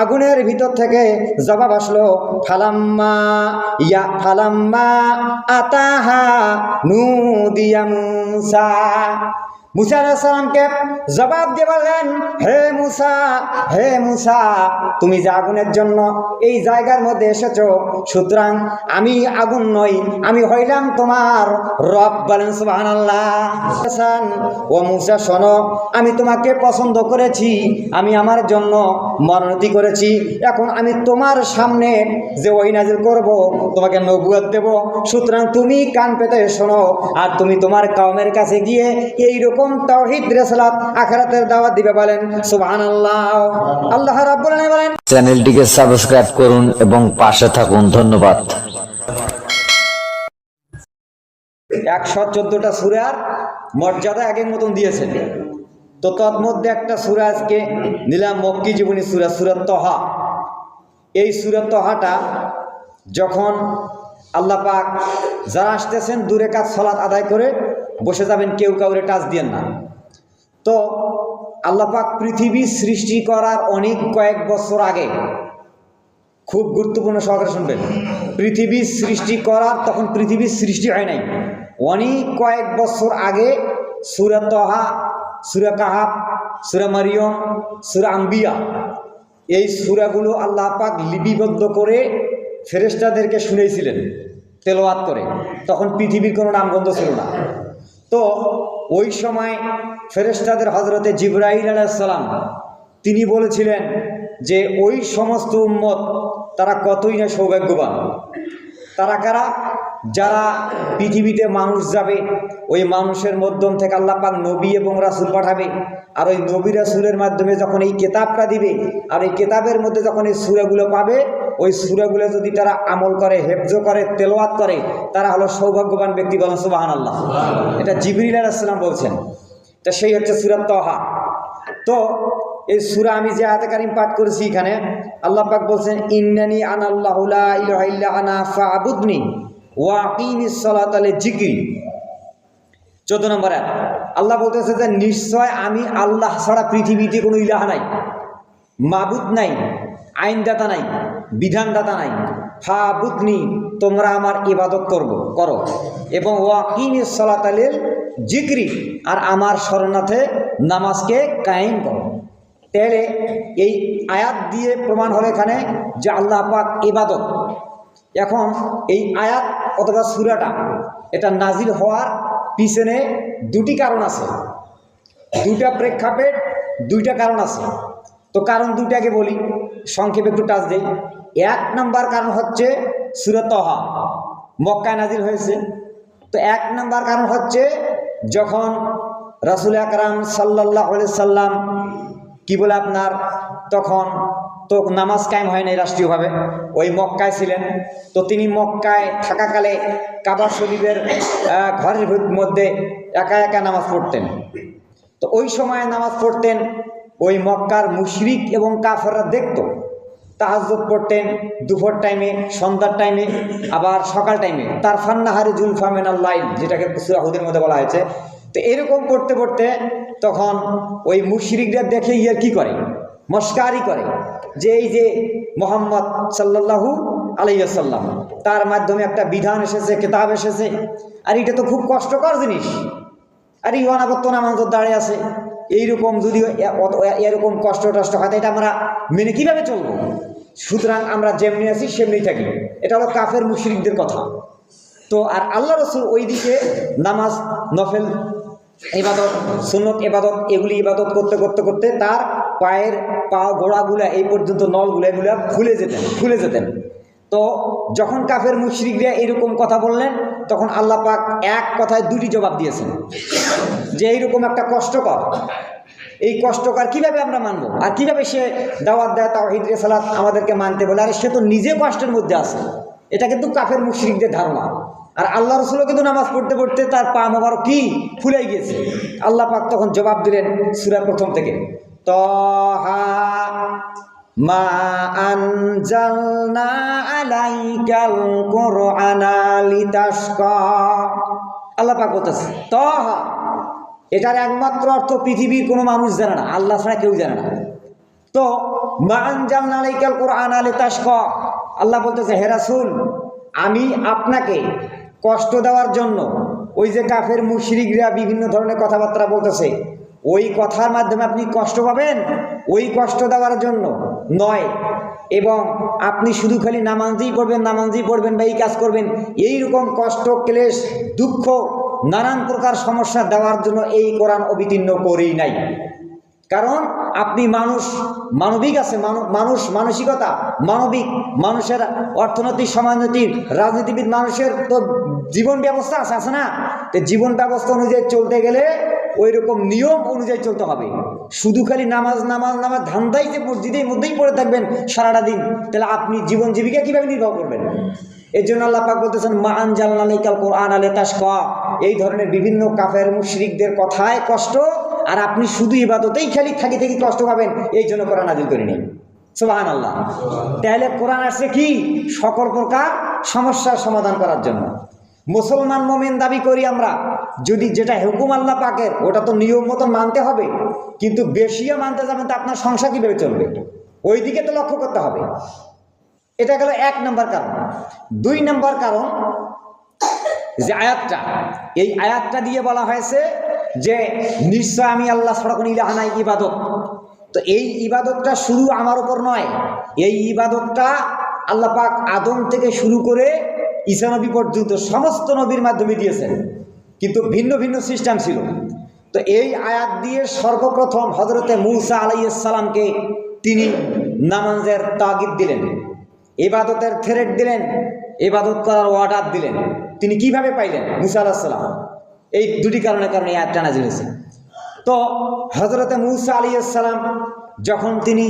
আগুনের ভিতর থেকে জবাব আসলো, ফালাম্মা আতাহা নুদিয়া মুসা। মুসা আলাইহিস সালামকে জবাব দিয়ে বললেন, হে মুসা, তুমি যে আগুনের জন্য এই জায়গার মধ্যে এসেছো, সুতরাং আমি আগুন নই, আমি হইলাম তোমার রব। বলেন সুবহানাল্লাহ। ও মুসা শোনো, আমি তোমাকে পছন্দ করেছি, আমি আমার জন্য মনোনীত করেছি। এখন আমি তোমার সামনে যে ওহী নাজিল করব, তোমাকে নবুয়ত দেব, সুতরাং তুমি কান পেতে শোনো, আর তুমি তোমার কওমের কাছে গিয়ে এইরকম তাওহীদ রিসালাত আখিরাতের দাওয়াত দিবে। বলেন সুবহানাল্লাহ। আল্লাহ রাব্বুল আলামিন বলেন, চ্যানেলটিকে সাবস্ক্রাইব করুন এবং পাশে থাকুন। ধন্যবাদ। 114টা সূরার মর্যাদা আগের মতন দিয়েছেন। তো তন্মধ্যে একটা সূরা আজকে নিলাম, মক্কি জীবনী সূরা, সূরা তহা। এই সূরা তহাটা যখন আল্লাহ পাক যারা আসতেছেন দূরে কাজ সালাত আদায় করে বসে যাবেন, কেউ কাউরে টাচ দিয়েন না। তো আল্লাহ পাক পৃথিবী সৃষ্টি করার কয়েক বছর আগে, খুব গুরুত্বপূর্ণ সহকারে শুনবেন, পৃথিবী সৃষ্টি করার, তখন পৃথিবীর সৃষ্টি হয় নাই, কয়েক বছর আগে সূরা তহা, সূরা কাহাফ, সূরা মারিয়ম, সূরা আম্বিয়া, এই সূরাগুলো আল্লাহ পাক লিপিবদ্ধ করে ফেরেশতাদেরকে শুনিয়েছিলেন তেলাওয়াত করে। তখন পৃথিবীর কোনো নামগন্ধ ছিল না। তো ওই সময় ফেরেশতাদের হযরতে জিবরাইল আলাইহিস সালাম তিনি বলেছিলেন যে ওই সমস্ত উম্মত তারা কতই না সৌভাগ্যবান। তারা কারা? যারা পৃথিবীতে মানুষ যাবে, ওই মানুষের মাধ্যম থেকে আল্লাহ পাক নবী এবং রাসূল পাঠাবে, আর ওই নবী রাসূলের মাধ্যমে যখন এই কিতাবটা দিবে, আর এই কিতাবের মধ্যে যখন এই সূরাগুলো পাবে, ওই সূরাগুলো যদি তারা আমল করে, হেফজ করে, তেলাওয়াত করে, তারা হলো সৌভাগ্যবান ব্যক্তি। বলেন সুবহানাল্লাহ। এটা জিবরিল আলাইহিস সালাম বলছেন। তা সেই হচ্ছে সূরা তহা। তো এই সূরা আমি যে আয়াতে কারিম পাঠ করেছি, এখানে আল্লাহ পাক বলছেন, ইন্নানি আনাল্লাহু লা ইলাহা ইল্লা আনা ফা'বুদনি ওয়া আকিমিস সালাতা লিযিকরি। 14 নম্বর আয়াত আল্লাহ বলতেছে যে নিশ্চয় আমি আল্লাহ ছাড়া পৃথিবীতে কোনো ইলাহা নাই, মাবুদ নাই, আইনদাতা নাই, বিধানদাতা নাই। ফা'বুদনি, তোমরা আমার ইবাদত করো, এবং ওয়া আকিমিস সালাতা লিযিকরি, আর আমার শরণার্থে নামাজকে কায়েম করো। তাহলে এই আয়াত দিয়ে প্রমাণ হলো এখানে যে আল্লাহ পাক ইবাদত। এখন এই আয়াত অথবা সূরাটা এটা নাজিল হওয়ার পিছনে দুটি কারণ আছে, দুটা প্রেক্ষাপট, দুইটা কারণ আছে। তো কারণ দুইটাকে বলি, সংক্ষেপে একটু টাচ দেই। 1 নম্বর কারণ হচ্ছে সূরা তহা মক্কায় নাজিল হয়েছে। তো 1 নম্বর কারণ হচ্ছে যখন রাসূল আকরাম সাল্লাল্লাহু আলাইহি সাল্লাম কি বলে আপনার, তখন তো নামাজ কায়েম হয় নাই রাষ্ট্রীয়ভাবে, ওই মক্কায় ছিলেন। তো তিনি মক্কায় থাকাকালে কাবা শরীফের ঘরের মধ্যে একা একা নামাজ পড়তেন। তো ওই সময় নামাজ পড়তেন, ওই মক্কার মুশরিক এবং কাফেররা দেখতো। তাহাজ্জুদ পড়তেন দুপুর টাইমে, সন্ধ্যার টাইমে, আবার সকাল টাইমে, তার ফান্নাহারি জুলফা মিনাল লাইল, যেটাকে সূরা হুদের মধ্যে বলা হয়েছে। তো এরকম পড়তে পড়তে তখন ওই মুশরিকরা দেখে কি করে, মস্কারি করে যে এই যে মুহাম্মদ সাল্লাল্লাহু আলাইহি ওয়াসাল্লাম, তার মাধ্যমে একটা বিধান এসেছে, কিতাব এসেছে, আর এটা তো খুব কষ্টকর জিনিস, আর এই অনাবর্ত নামাজ দাঁড়িয়ে আছে, এইরকম যদি এরকম কষ্ট হয়, এটা আমরা মেনে কীভাবে চলবো? সুতরাং আমরা যেমনি আছি সেমনি থাকি। এটা হলো কাফের মুশরিকদের কথা। তো আর আল্লাহ রাসূল ওইদিকে নামাজ, নফল ইবাদত, সুন্নত ইবাদত, এগুলি ইবাদত করতে করতে করতে তার পায়ের গোড়াগুলা এই পর্যন্ত নলগুলা এগুলা ফুলে যেতেন। তো যখন কাফের মুশরিকরা এরকম কথা বললেন, তখন আল্লাহ পাক এক কথায় দুটি জবাব দিয়েছেন যে এইরকম একটা কষ্টকর, এই কষ্টকর কিভাবে আমরা মানবো, আর কিভাবে সে দাওয়াত দেয় তাওহীদ রিসালাত আমাদেরকে মানতে বলে, আর সে তো নিজে কষ্টের মধ্যে আছে। এটা কিন্তু কাফের মুশরিকদের ধারণা। আর আল্লাহ রাসূলও কিন্তু নামাজ পড়তে পড়তে তার পা মোবারক কি ফুলে গিয়েছে। আল্লাহ পাক তখন জবাব দিলেন সূরা প্রথম থেকে, তহা মা আনজালনা আলাইকাল কুরআনা লিতাশকা। আল্লাহ পাক বলতেছে তহা, এটার একমাত্র অর্থ পৃথিবীর কোনো মানুষ জানে না, আল্লাহ ছাড়া কেউ জানে না। তো মা আনজালনা আলাইকাল কুরআনা লিতাশকা, আল্লাহ বলতেছে হে রাসূল, আমি আপনাকে কষ্ট দেওয়ার জন্য, ওই যে কাফের মুশরিকরা বিভিন্ন ধরনের কথাবার্তা বলতেছে, ওই কথার মাধ্যমে আপনি কষ্ট পাবেন, ওই কষ্ট দেওয়ার জন্য নয়। এবং আপনি শুধু খালি নামাজই পড়বেন বা এই কাজ করবেন, এইরকম কষ্ট, ক্লেশ, দুঃখ, নানান প্রকার সমস্যা দেওয়ার জন্য এই কোরআন অবতীর্ণ করেই নাই। কারণ আপনি মানবিক আছে, মানসিকতা মানবিক, মানুষের অর্থনৈতিক, সমাজনৈতিক, রাজনীতিবিদ মানুষের তো জীবন ব্যবস্থা আছে না? তো জীবন ব্যবস্থা অনুযায়ী চলতে গেলে ওই রকম নিয়ম অনুযায়ী চলতে হবে। শুধু খালি নামাজ ধান্দাই যে মসজিদের মধ্যেই পড়ে থাকবেন সারাটা দিন, তাহলে আপনি জীবন জীবিকা কীভাবে নির্বাহ করবেন? এর জন্য আল্লাহ পাক বলতেছেন মা আনজালনা আলাইকাল কুরআনা লিতাশকা, এই ধরনের বিভিন্ন কাফের মুশরিকদের কথায় কষ্ট, আর আপনি শুধু ইবাদতেই খালি থাকি কষ্ট পাবেন, এই জন্য কোরআন নাযিল করিনি। সুবহানাল্লাহ। তাহলে কোরআন আসছে কি? সকল প্রকার সমস্যার সমাধান করার জন্য। মুসলমান মুমিন দাবি করি আমরা, যদি যেটা হুকুম আল্লাহ পাকের ওটা তো নিয়ম মতন মানতে হবে, কিন্তু বেশিও মানতে যাবেন তো আপনার সংসার কীভাবে চলবে, ওই দিকে তো লক্ষ্য করতে হবে। এটা গেল 1 নম্বর কারণ। 2 নম্বর কারণ, যে আয়াতটা, এই আয়াতটা দিয়ে বলা হয়েছে যে নিশ্চয় আমি আল্লাহ ছাড়া কোনো ইলাহ নাই, ইবাদত। তো এই ইবাদতটা শুধু আমার উপর নয়, এই ইবাদতটা আল্লাহ পাক আদম থেকে শুরু করে ঈসা নবী পর্যন্ত সমস্ত নবীর মাধ্যমে দিয়েছেন, কিন্তু ভিন্ন ভিন্ন সিস্টেম ছিল। তো এই আয়াত দিয়ে সর্বপ্রথম হযরতে মূসা আলাইহিস সালামকে তিনি নামাজের তাগিদ দিলেন, ইবাদতের থ্রেট দিলেন, ইবাদত করার অর্ডার দিলেন। তিনি কিভাবে পাইলেন? মূসা আলাইহিস সালাম। এই দুটি কারণে এই আয়াতটা নাযিল হয়েছে। তো হযরতে মূসা আলাইহিস সালাম যখন তিনি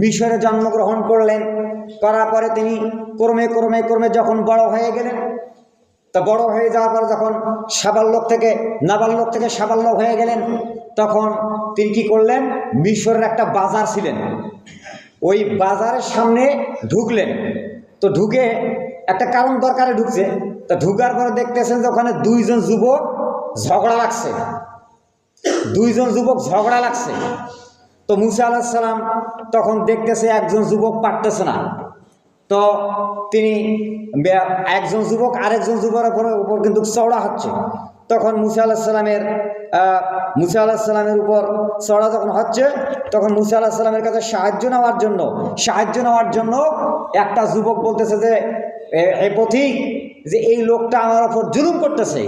মিশরে জন্মগ্রহণ করলেন, করার পরে তিনি ক্রমে যখন বড় হয়ে গেলেন, তা বড় হয়ে যাওয়ার পর যখন নাবালক থেকে সাবালক হয়ে গেলেন, তখন তিনি কি করলেন? মিশরের একটা বাজার ছিলেন, ওই বাজারের সামনে ঢুকলেন। তো ঢুকে একটা কারণ দরকারে ঢুকছে, তা ঢুকার পরে দেখতেছেন যে ওখানে দুইজন যুবক ঝগড়া লাগছে। তো মূসা আলাইহিস সালাম তখন দেখতেছে একজন যুবক পারতেছে না, তো তিনি একজন যুবক আরেকজন যুবকের উপর কিন্তু চওড়া হচ্ছে। তখন মূসা আলাইহিস সালামের উপর চওড়া যখন হচ্ছে, তখন মূসা আলাইহিস সালামের কাছে সাহায্য নেওয়ার জন্য একটা যুবক বলতেছে যে হে পথিক, যে এই লোকটা আমার উপর জুলুম করতেছে,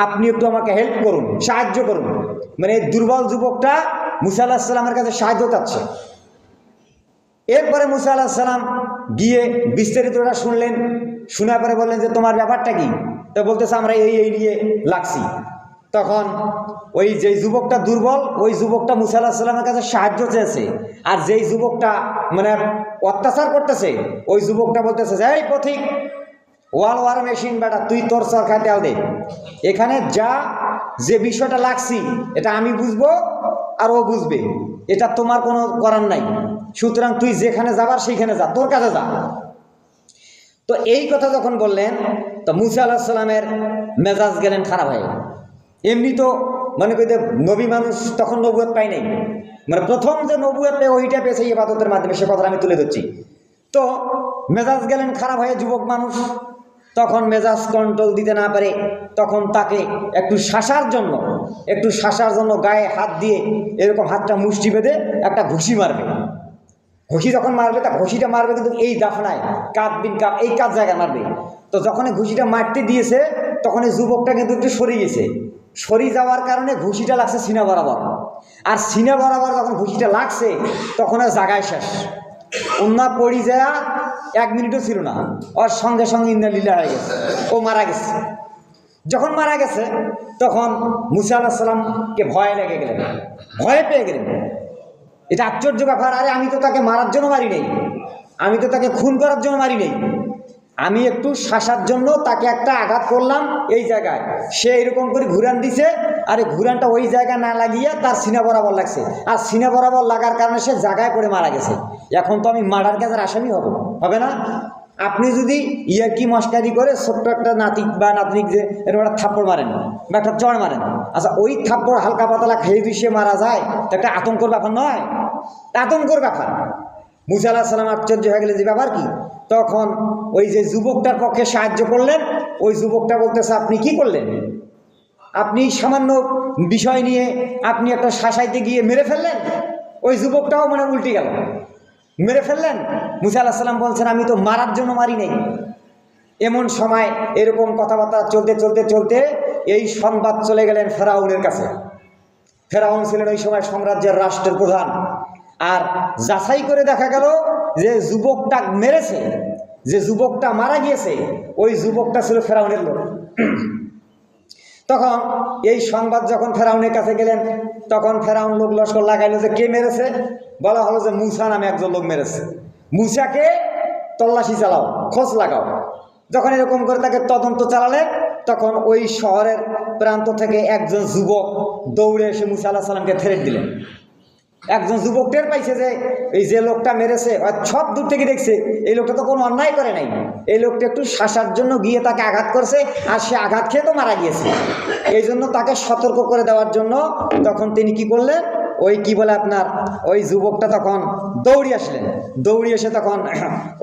আপনি একটু আমাকে হেল্প করুন, সাহায্য করুন। মানে এই দুর্বল যুবকটা মূসা আলাইহিস সালামের কাছে সাহায্য চাচ্ছে। এরপরে মূসা আলাইহিস সালাম গিয়ে বিস্তারিতটা শুনলেন, শোনার পরে বললেন যে তোমার ব্যাপারটা কি? তো বলতেছে আমরা এই নিয়ে লাগছি। তখন ওই যেই যুবকটা দুর্বল, ওই যুবকটা মূসা আলাইহিস সালামের কাছে সাহায্য চেয়েছে, আর যেই যুবকটা মানে অত্যাচার করতেছে, ওই যুবকটা বলতেছে যে এই পথিক, ওয়ার মেশিন বেটা, তুই তোর সরকার তেল দে, এখানে যে বিষয়টা লাগছি এটা আমি বুঝবো আর ও বুঝবে, এটা তোমার কোনো করার নাই, সুতরাং তুই যেখানে যাবার সেইখানে যা, তোর কাছে যা। তো এই কথা যখন বললেন, তো মূসা আলাইহিস সালামের মেজাজ গেলেন খারাপ হয়ে। এমনি তো মানে কইতে নবী মানুষ তখন নবুয়ত পাই নাই, মানে প্রথম যে নবুয়ত পেয়ে ওইটা পেয়েছে ইবাদতের মাধ্যমে, সে কথাটা আমি তুলে ধরছি। তো মেজাজ গেলেন খারাপ হয়ে, যুবক মানুষ তখন মেজাজ কন্ট্রোল দিতে না পারে, তখন তাকে একটু শাসার জন্য গায়ে হাত দিয়ে এরকম হাতটা মুষ্টি বেঁধে একটা ঘুষি মারবে। ঘুষি যখন মারবে, তা ঘুষিটা মারবে কিন্তু এই দাফনায় কাঁধ এই কাজ জায়গায় মারবে। তো যখন ঘুষিটা মারতে দিয়েছে, তখন এই যুবকটা কিন্তু একটু সরে যাওয়ার কারণে ঘুষিটা লাগছে সিনা বরাবর। আর সিনা বরাবর যখন ঘুষিটা লাগছে, তখন আর জায়গায় শেষ, ওন্না পড়ি যায় 1 মিনিটও ছিল না, ওর সঙ্গে ইন্না লীলা হয়ে গেছে, ও মারা গেছে। যখন মারা গেছে, তখন মূসা আলাইহিস সালামকে ভয় পেয়ে গেলেন। এটা আশ্চর্য ব্যাপার, আরে আমি তো তাকে মারার জন্য মারি নেই, আমি তো তাকে খুন করার জন্য মারি নেই, আমি একটু শাসার জন্য তাকে একটা আঘাত করলাম এই জায়গায়, সে এরকম করে ঘুরান দিছে, আর এই ঘুরানটা ওই জায়গায় না লাগিয়ে তার সিনা বরাবর লাগছে, আর সিনা বরাবর লাগার কারণে সে জায়গায় পড়ে মারা গেছে। এখন তো আমি মার্ডার কেসের আসামি হবে না? আপনি যদি ইয়ার্কি মস্কারি করে ছোট্ট একটা নাতিক বা নাতনিক যে এরকম একটা থাপ্পড় মারেন বা একটা চড় মারেন, আচ্ছা ওই থাপ্পড় হালকা পাতলা খেয়ে দিয়ে সে মারা যায়, তো একটা আতঙ্কর ব্যাপার নয়? আতঙ্কর ব্যাপার। মুসা আলাইহিস সালাম আশ্চর্য হয়ে গেলেন, যে ব্যাপার কি? তখন ওই যে যুবকটার পক্ষে সাহায্য করলেন, ওই যুবকটা বলতেছে, আপনি কি করলেন? আপনি সামান্য বিষয় নিয়ে আপনি একটা শাসাইতে গিয়ে মেরে ফেললেন। ওই যুবকটাও মানে উল্টে গেল, মেরে ফেললেন। মুসা আলাইহিস সালাম বলছেন, আমি তো মারার জন্য মারি নাই। এমন সময় এরকম কথাবার্তা চলতে চলতে চলতে এই সংবাদ চলে গেলেন ফেরাউনের কাছে। ফেরাউন ছিলেন ওই সময় সাম্রাজ্যের রাষ্ট্রের প্রধান। আর যাচাই করে দেখা গেল যে যুবকটা মেরেছে, যে যুবকটা মারা গিয়েছে, ওই যুবকটা ছিল ফেরাউনের লোক। তখন এই সংবাদ যখন ফেরাউনের কাছে গেলেন, তখন ফেরাউন লোক লস্কর লাগাইলো যে কে মেরেছে। বলা হলো যে মুসা নামে একজন লোক মেরেছে। মুসাকে তল্লাশি চালাও, খোঁজ লাগাও। যখন এরকম করে তাকে তদন্ত চালালেন, তখন ওই শহরের প্রান্ত থেকে একজন যুবক দৌড়ে এসে মুসা আলাইহিস সালামকে থ্রেট দিলেন। একজন যুবক টের পাইছে যে এই যে লোকটা মেরেছে, সব দূর থেকে দেখছে এই লোকটা তো কোনো অন্যায় করে নাই, এই লোকটা একটু শাসার জন্য গিয়ে তাকে আঘাত করছে, আর সে আঘাত খেয়ে তো মারা গিয়েছে। এই জন্য তাকে সতর্ক করে দেওয়ার জন্য তখন তিনি কি করলেন, ওই কি বলে আপনার ওই যুবকটা তখন দৌড়ে আসলেন। দৌড়ে এসে তখন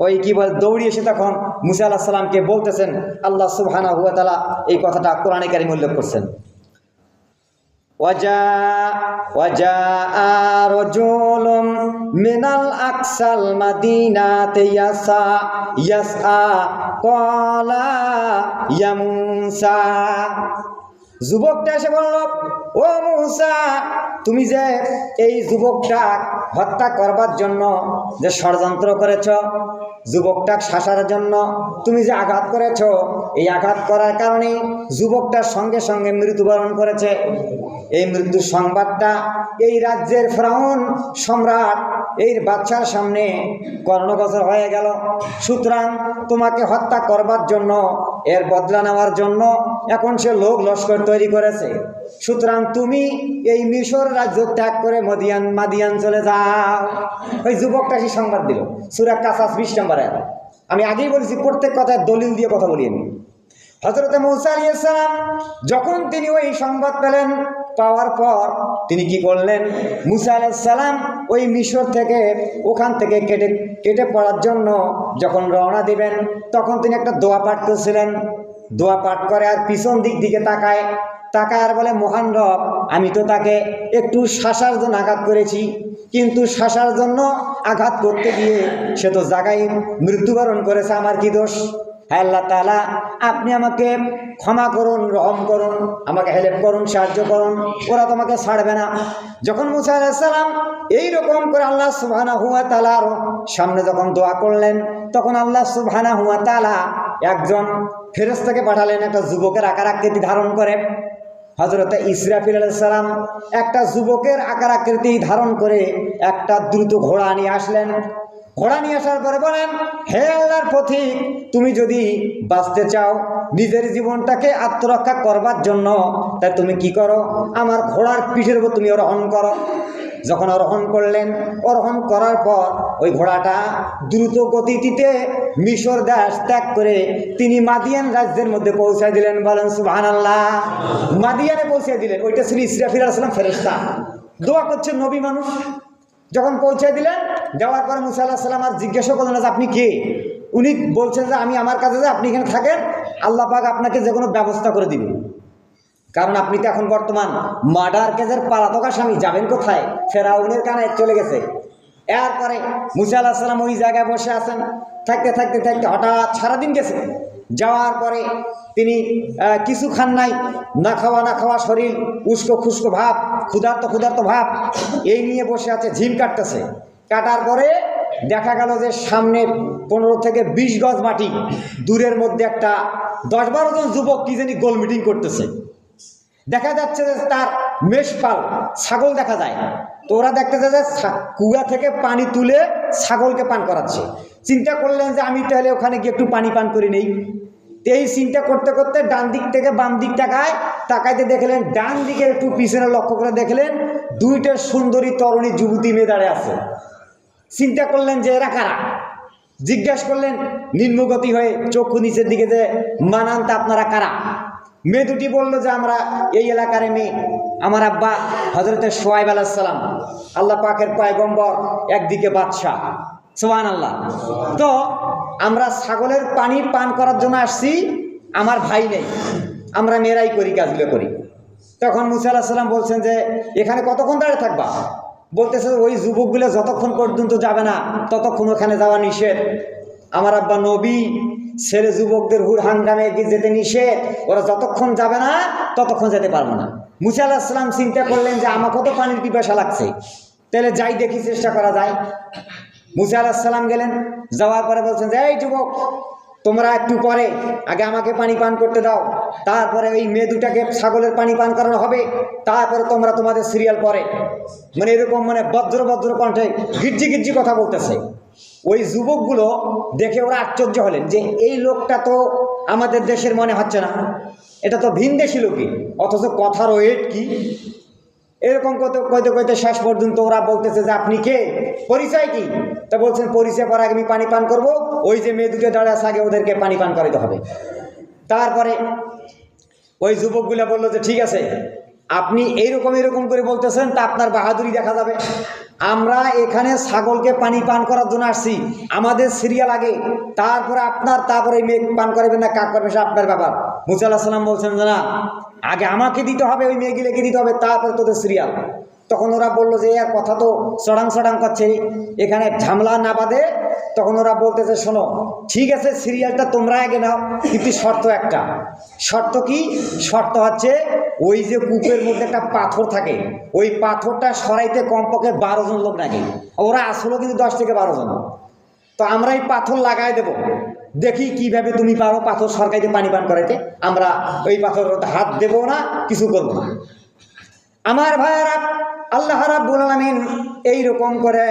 ওই কি বলে দৌড়ে এসে তখন মুসা আলাইহিস সালামকে বলতেছেন, আল্লাহ সুবহানাহু ওয়া তাআলা এই কথাটা কোরআনে কারিমে উল্লেখ করছেন, وجاء رجل من الأقصى المدينة يسعى قال يا موسى। যুবকটা এসে বলল, ও মুসা, তুমি যে এই যুবকটা হত্যা করবার জন্য যে ষড়যন্ত্র করেছ, যুবকটা শাসার জন্য তুমি যে আঘাত করেছ, এই আঘাত করার কারণে যুবকটার সঙ্গে সঙ্গে মৃত্যুবরণ করেছে। এই মৃত্যুর সংবাদটা এই রাজ্যের ফেরাউন সম্রাট এই বাদশার সামনে কর্ণগোচর হয়ে গেল। সুতরাং তোমাকে হত্যা করবার জন্য, এর বদলা নেওয়ার জন্য এখন সে লোক লস্কর তৈরি করেছে। সুতরাং তুমি এই মিশর রাজ্য ত্যাগ করে মাদিয়ান চলে যাও। ওই যুবকটা সেই সংবাদ দিল। সূরা কাসাস 20 নম্বর আয়াত। আমি আগেই বলেছি প্রত্যেক কথায় দলিল দিয়ে কথা বলি আমি। হযরত মুসা আলাইহিস সালাম যখন তিনি ওই সংবাদ পেলেন, পাওয়ার পর তিনি কি করলেন, মুসা আলাইহিস সালাম ওই মিশর থেকে ওখান থেকে কেটে পড়ার জন্য যখন রওনা দিবেন, তখন তিনি একটা দোয়া পাঠ করছিলেন। দোয়া পাঠ করে আর পিছন দিকে তাকায় আর বলে, মহান রব, আমি তো তাকে একটু শাসার জন্য আঘাত করেছি, কিন্তু শাসার জন্য আঘাত করতে গিয়ে সে তো জায়গায় মৃত্যুবরণ করেছে, আমার কি দোষ? হ্যাঁ আল্লাহ তাআলা, আপনি আমাকে ক্ষমা করুন, রহম করুন, আমাকে হেল্প করুন, সাহায্য করুন, ওরা তোমাকে ছাড়বে না। যখন মুসা আলাইহিস সালাম এইরকম করে আল্লাহ সুবহানাহু ওয়া তাআলার সামনে যখন দোয়া করলেন, তখন আল্লাহ সুবহানাহু ওয়া তাআলা একজন ফেরেশতাকে পাঠালেন, একটা যুবকের আকার আকৃতি ধারণ করে। হযরত ইসরাফিল আলাইহিস সালাম একটা যুবকের আকার আকৃতি ধারণ করে একটা দ্রুত ঘোড়া নিয়ে আসলেন। ঘোড়া নিয়ে আসার পরে বলেন, হে আল্লাহর পথিক, তুমি যদি বাঁচতে চাও, নিজের জীবনটাকে আত্মরক্ষা করবার জন্য, তাই তুমি কি করো, আমার ঘোড়ার পিঠের উপর তুমি আরোহণ করো। যখন আরোহণ করলেন, আরোহণ করার পর ওই ঘোড়াটা দ্রুত গতিতে মিশর দেশ ত্যাগ করে তিনি মাদিয়ান রাজ্যের মধ্যে পৌঁছায় দিলেন। বলেন সুবহানাল্লাহ। মাদিয়ানে পৌঁছে দিলেন। ওইটা ছিল ইসরাফিল আলাইহিস সালাম ফেরেশতা, দোয়া করছেন নবী মানুষ। যখন পৌঁছে দিলেন, যাওয়ার পর মুসা আলাইহিস সালাম আর জিজ্ঞাসা করলেন যে আপনি কে? উনি বলছেন যে আমি আমার কাছে, যে আপনি এখানে থাকেন, আল্লাহ পাক আপনাকে যে কোনো ব্যবস্থা করে দিবেন, কারণ আপনি তো এখন বর্তমান মার্ডার কেসের পালাতক আসামি, যাবেন কোথায়? ফেরাউনের কানে চলে গেছে। এরপরে মুসা আলাইহিস সালাম ওই জায়গায় বসে আছেন। থাকতে থাকতে থাকতে হঠাৎ সারাদিন গেছে। যাওয়ার পরে তিনি কিছু খান নাই, না খাওয়া শরীর, উস্কো খুস্কো ভাব, ক্ষুধার্ত ভাব, এই নিয়ে বসে আছে, ঝিম কাটতেছে। কাটার পরে দেখা গেল যে সামনে 15 থেকে 20 গজ মাটি দূরের মধ্যে একটা 10-12 জন যুবক কি জানি গোল মিটিং করতেছে। দেখা যাচ্ছে যে তার মেষপাল ছাগল দেখা যায়। তো ওরা দেখতেছে যে কুয়া থেকে পানি তুলে ছাগলকে পান করাচ্ছে। চিন্তা করলেন যে আমি তাহলে ওখানে গিয়ে একটু পানি পান করে নেই। এই চিন্তা করতে করতে ডান দিক থেকে বাম দিক তাকাইতে দেখলেন, ডান দিকে একটু পিছনে লক্ষ্য করে দেখলেন 2টা সুন্দরী তরুণী যুবতী মেয়ে দাঁড়িয়ে আছে। চিন্তা করলেন যে এরা কারা? জিজ্ঞাসা করলেন নিম্নগতি হয়ে, চক্ষু নিচের দিকে, যে মানান তা আপনারা কারা? মেয়ে দুটি বললো যে আমরা এই এলাকার মেয়ে, আমার আব্বা হজরতে সোয়াইব আলাইহিস সালাম, আল্লাহ পাকের পয়গম্বর, একদিকে বাদশাহ, সুবহানাল্লাহ। তো আমরা ছাগলের পানি পান করার জন্য আসছি, আমার ভাই নেই, আমরা মেয়েরাই করি, কাজগুলো করি। তখন মুসা আলাইহিস সালাম বলছেন যে এখানে কতক্ষণ দাঁড়িয়ে থাকবা? বলতেছে ওই যুবকগুলো যতক্ষণ পর্যন্ত যাবে না ততক্ষণ ওখানে যাওয়া নিষেধ। আমার আব্বা নবী, ছেলে যুবকদের হুড় হাঙ্গামে যেতে নিষেধ, ওরা যতক্ষণ যাবে না ততক্ষণ যেতে পারবো না। মুসা আলাইহিস সালাম চিন্তা করলেন যে আমাকে তো পানির পিপাসা লাগছে, তাহলে যাই দেখি, চেষ্টা করা যায়। মুসা আলাইহিস সালাম গেলেন, যাওয়ার পরে বলছেন যে এই যুবক, তোমরা একটু পরে আগে আমাকে পানি পান করতে দাও, তারপরে ওই মেয়ে দুটাকে ছাগলের পানি পান করানো হবে, তারপরে তোমরা তোমাদের সিরিয়াল পরে। মানে এরকম মানে বজ্র বজ্র কণ্ঠে গির্জি গির্জি কথা বলতেছে। ওই যুবকগুলো দেখে ওরা আশ্চর্য হলেন যে এই লোকটা তো আমাদের দেশের মনে হচ্ছে না, এটা তো ভিনদেশি লোকই, অথচ কথার ওয়েট কি। এরকম কইতে কইতে শেষ পর্যন্ত ওরা বলতেছে যে আপনি কে, পরিচয় কি? তা বলছেন পরিচয় পর আগে আমি পানি পান করব, ওই যে মেয়ে দুটো দাঁড়িয়ে আছে আগে ওদেরকে পানি পান করাইতে হবে। তারপরে ওই যুবকগুলা বললো যে ঠিক আছে, আপনি এরকম করে বলতেছেন, তা আপনার বাহাদুরি দেখা যাবে। আমরা এখানে ছাগলকে পানি পান করার জন্য আসছি, আমাদের সিরিয়াল আগে, তারপরে আপনার, তারপরে মেয়ে পান করাবেন না কাক করবে, সে আপনার ব্যাপার। মুসা আলাইহিস সালাম বলছেন যে না, আগে আমাকে দিতে হবে, ওই মেয়েগুলোকে দিতে হবে, তারপরে তোদের সিরিয়াল। তখন ওরা বললো যে এর কথা তো সড়াং করছে, এখানে ঝামেলা না বাঁধে। তখন ওরা বলতেছে শোনো, ঠিক আছে সিরিয়ালটা তোমরা আগে নাও, কিন্তু শর্ত একটা। শর্ত কি? শর্ত হচ্ছে ওই যে কূপের মধ্যে একটা পাথর থাকে, ওই পাথরটা সরাইতে কমপক্ষে 12 জন লোক লাগে। ওরা আসলো কিন্তু 10 থেকে 12 জন। তো আমরা এই পাথর লাগাই দেব, দেখি কিভাবে তুমি পারো পাথর সরকাইতে পানি পান করাইতে। আমরা ওই পাথর হাত দেবো না, কিছু করবো না। আমার ভাইয়েরা, আল্লাহ রাব্বুল আলামিন এইরকম করে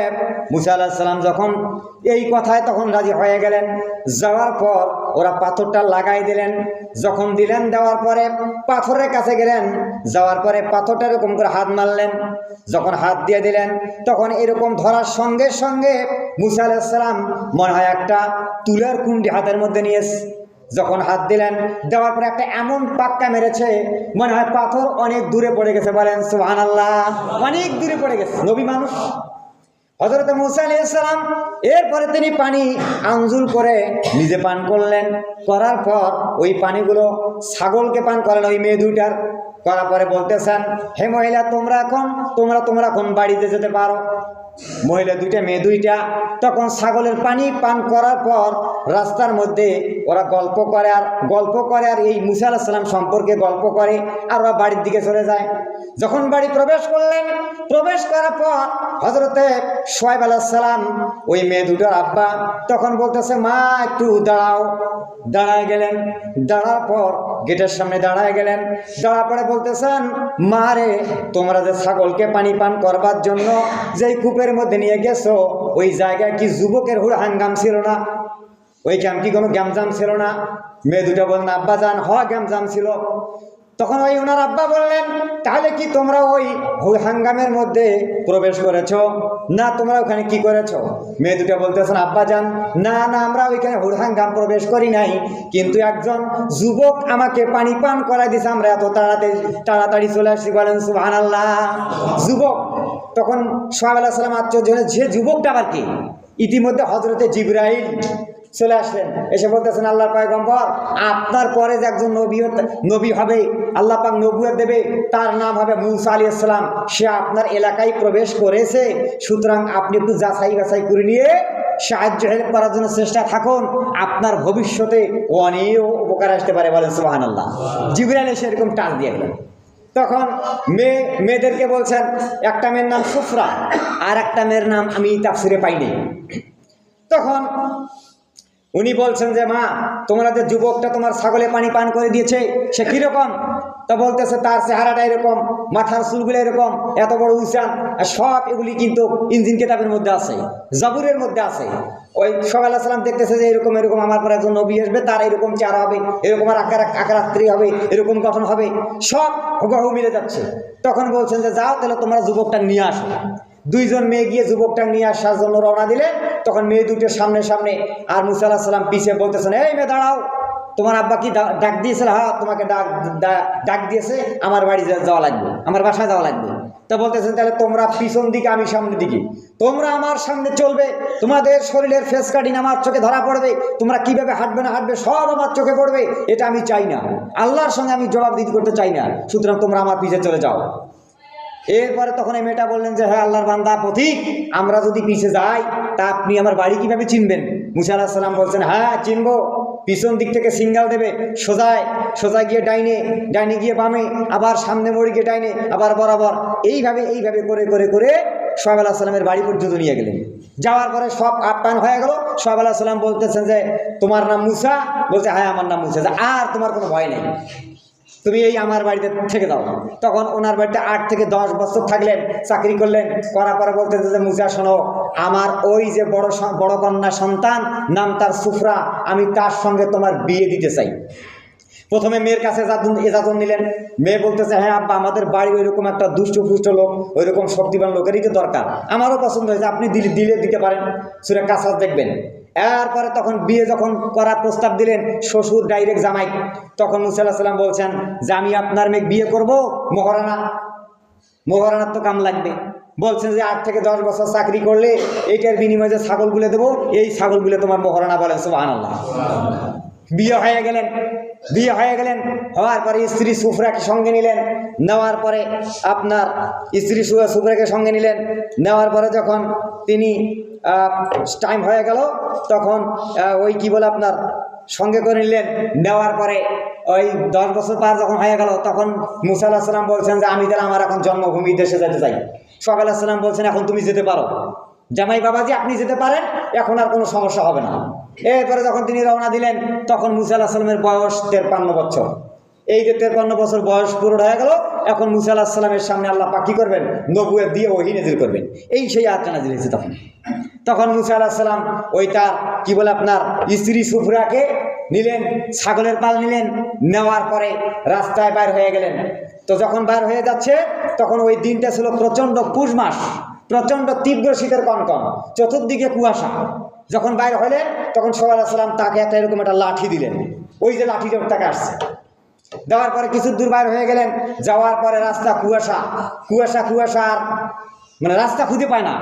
মুসা আলাইহিস সালাম যখন এই কথায় তখন রাজি হয়ে গেলেন। যাওয়ার পর ওরা পাথরটা লাগাই দিলেন, যখন দিলেন দেওয়ার পরে পাথরের কাছে গেলেন, যাওয়ার পরে পাথরটা এরকম করে হাত মারলেন। যখন হাত দিয়ে দিলেন তখন এরকম ধরার সঙ্গে সঙ্গে মুসা আলাইহিস সালাম মনে হয় একটা তুলার কুণ্ডি হাতের মধ্যে নিয়েছে। যখন হাত দিলেন, দেওয়ার পরে একটা এমন পাক্কা মেরেছে, মনে হয় পাথর অনেক দূরে পড়ে গেছে। বলেন সুবহানাল্লাহ, অনেক দূরে পড়ে গেছে। নবী মানুষ হযরত মুসা আলাইহিস সালাম, এরপরে তিনি পানি আঞ্জুল করে নিজে পান করলেন। করার পর ওই পানিগুলো ছাগলকে পান করেন, ওই মেয়ে দুইটার। করার পরে বলতেছেন হে মহিলা, তোমরা এখন বাড়িতে যেতে পারো। মহিলা দুইটা, মেয়ে দুইটা তখন ছাগলের পানি পান করার পর রাস্তার মধ্যে ওরা গল্প করে আর এই মুসা আলাইহিস সালাম সম্পর্কে গল্প করে, আর ওরা বাড়ির দিকে চলে যায়। যখন বাড়ি প্রবেশ করলেন, প্রবেশ করার পর হযরতে সোয়াইব আলাইহিস সালাম, ওই মেয়ে দুটোর আব্বা, তখন বলতেছে মা একটু দাঁড়াও। দাঁড়ায় গেলেন, দাঁড়ার পর গেটের সামনে দাঁড়ায় গেলেন। দাঁড়ার পরে বলতেছেন মা রে, তোমরা যে ছাগলকে পানি পান করবার জন্য যেই কূপের মধ্যে নিয়ে গেছো, ওই জায়গায় কি যুবকের হুড় হাঙ্গাম ছিল না? ওই কি কোনো গ্যামজাম ছিল না? মেয়ে দুটো বললেন আব্বা জান, গ্যামজাম ছিল। তখন ওই ওনার আব্বা বললেন তাহলে কি তোমরা ওই হুড় হাঙ্গামের মধ্যে প্রবেশ করেছো? না, তোমরা ওখানে কি করেছো? মেয়ে দুটো বলতেছেন আব্বা জান, না আমরা ওইখানে হুড় হাঙ্গাম প্রবেশ করি নাই, কিন্তু একজন যুবক আমাকে পানি পান করাই দিয়েছে, আমরা এত তাড়াতাড়ি চলে আসছি। বলেন সুবহানাল্লাহ। যুবক। তখন সোহাইব আলাইহিস সালাম আশ্চর্য হলেন, যে যুবকটা আবার কি? ইতিমধ্যে হযরতে জিবরাইল চলে আসলেন, এসে বলতেছেন আল্লাহর পয়গম্বর, আপনার পরে যে একজন নবী হবে, আল্লাহ পাক নবুয়ত দেবে, তার নাম হবে মুসা আলাইহিস সালাম। সে আপনার এলাকায় প্রবেশ করেছে, সুতরাং আপনি একটু যাচাই বাছাই করে নিয়ে সাহায্য হেল্প করার জন্য চেষ্টা থাকুন, আপনার ভবিষ্যতে অনেক উপকার আসতে পারে। বলেন সুবহানাল্লাহ। জিবরাইল এসে এরকম টাচ দিয়ে গেলেন। তখন মেয়েদেরকে বলছেন, একটা মেয়ের নাম সুফরা, আর একটা মেয়ের নাম আমি তাফসিরে পাইনি। তখন উনি বলছেন যে মা, তোমরা যে যুবকটা তোমার ছাগলে পানি পান করে দিয়েছে, সে কীরকম? তা বলতেছে তার চেহারাটা এরকম, মাথার চুলগুলো এরকম, এত বড় উঁচান, আর সব এগুলি কিন্তু ইঞ্জিন কিতাবের মধ্যে আছে, জাবুরের মধ্যে আছে। ওই সোহাইব আলাইহিস সালাম দেখতেছে যে এরকম আমার পর একজন নবী আসবে, তার এরকম চেহারা হবে, এরকম আকারাত্রি হবে, এরকম গঠন হবে, সব হুবহু মিলে যাচ্ছে। তখন বলছেন যে যাও তাহলে তোমরা যুবকটা নিয়ে আসো। দুইজন মেয়ে গিয়ে যুবকটা নিয়ে আসার জন্য রওনা দিলেন। তখন মেয়ে দুটো সামনে, আর মুসা আলাইহিস সালাম পিছিয়ে বলতেছেন এই মেয়ে দাঁড়াও, তোমার আব্বা কি ডাক দিয়েছিল? হ্যাঁ, তোমাকে ডাক দিয়েছে, আমার বাড়ি যাওয়া লাগবে, আমার বাসায় যাওয়া লাগবে। তা বলতেছেন তাহলে তোমরা পিছন দিকে, আমি সামনের দিকে, তোমরা আমার সামনে চলবে, তোমাদের শরীরের ফেস কাটিং আমার চোখে ধরা পড়বে, তোমরা কিভাবে হাঁটবে না হাঁটবে সব আমার চোখে পড়বে, এটা আমি চাই না, আল্লাহর সঙ্গে আমি জবাবদিহি করতে চাই না, সুতরাং তোমরা আমার পিছে চলে যাও। এরপরে তখন এই মেয়েটা বললেন যে হ্যাঁ আল্লাহর বান্দা পথিক, আমরা যদি পিছে যাই তা আপনি আমার বাড়ি কিভাবে চিনবেন? মুসা আলাইহিস সালাম বলছেন হ্যাঁ চিনবো, পিছন দিক থেকে সিঙ্গাল দেবে, সোজায় গিয়ে ডাইনে গিয়ে বামে, আবার সামনে মোড় গিয়ে ডাইনে, আবার বরাবর, এইভাবে করে করে করে সোহাইব আলাইহিস সালামের বাড়ি পর্যন্ত নিয়ে গেলেন। যাওয়ার পরে সব আপ্যায়ন হয়ে গেল। সোহাইব আলাইহিস সালাম বলতেছেন যে তোমার নাম মুসা? বলছে হ্যাঁ আমার নাম মুসা। আর তোমার কোনো ভয় নেই, তুমি এই আমার বাড়িতে থেকে দাও। তখন ওনার বাড়িতে 8 থেকে 10 বছর থাকলেন, চাকরি করলেন, করার পরে বলতেছে যে মুসা শোনো, আমার ওই যে বড় কন্যা সন্তান, নাম তার সুফরা, আমি তার সঙ্গে তোমার বিয়ে দিতে চাই। প্রথমে মেয়ের কাছে এজাজত নিলেন। মেয়ে বলতেছে হ্যাঁ আব্বা, আমাদের বাড়ি ওইরকম একটা দুষ্টপুষ্ট লোক, ওইরকম শক্তিবান লোকেরই তো দরকার, আমারও পছন্দ হয়েছে, আপনি দিলে দিতে পারেন, সূরা কাসাস দেখবেন। এরপরে তখন বিয়ে যখন করার প্রস্তাব দিলেন, শ্বশুর ডাইরেক্ট জামাই, তখন মুসা আলাইহিস সালাম বলছেন যে আমি আপনার মেয়ে বিয়ে করব, মোহরানার তো কাম লাগবে। বলছেন যে 8 থেকে 10 বছর চাকরি করলে এইটার বিনিময়ে যে ছাগলগুলো দেবো, এই ছাগলগুলো তোমার মোহরানা। বলেন সুবহানাল্লাহ। বিয়ে হয়ে গেলেন, হওয়ার পরে স্ত্রী সুফরাকে সঙ্গে নিলেন, নেওয়ার পরে আপনার স্ত্রী সুফরাকে সঙ্গে নিলেন, নেওয়ার পরে যখন তিনি টাইম হয়ে গেল, তখন ওই কি বলে আপনার সঙ্গে করে নিলেন। নেওয়ার পরে ওই 10 বছর পার যখন হয়ে গেল, তখন মুসা আলাইহিস সালাম বলছেন যে আমি তাহলে আমার এখন জন্মভূমি দেশে যেতে চাই। সোহাইব আলাইহিস সালাম বলছেন এখন তুমি যেতে পারো, জামাই বাবাজি আপনি যেতে পারেন, এখন আর কোনো সমস্যা হবে না। এরপরে যখন তিনি রওনা দিলেন, তখন মুসা আলাইহিস সালামের বয়স 53 বছর। এই যে 53 বছর বয়স পূরণ হয়ে গেল, এখন মুসা আলাইহিস সালামের সামনে আল্লাহ পাক কি করবেন? নবুয়ত দিয়ে ওহী নাযিল করবেন। এই সেই আয়াতটা নাযিল হয়েছে। তখন মুসা আলাইহিস সালাম ওই তার কি বলে আপনার স্ত্রী সুফরাকে নিলেন, ছাগলের পাল নিলেন, নেওয়ার পরে রাস্তায় বাইর হয়ে গেলেন। তো যখন বাইর হয়ে যাচ্ছে, তখন ওই দিনটা ছিল প্রচণ্ড পুষ মাস, প্রচণ্ড তীব্র শীতের কনকন, চতুর্দিকে কুয়াশা। যখন বাইর হলেন, তখন সোহাইব আলাইহিস সালাম তাকে এরকম একটা লাঠি দিলেন, ওই যে লাঠিটা তাকে আসছে। দেওয়ার পরে কিছু দূর বাইর হয়ে গেলেন, যাওয়ার পরে রাস্তা কুয়াশা, আর মানে রাস্তা খুঁজে পায় না।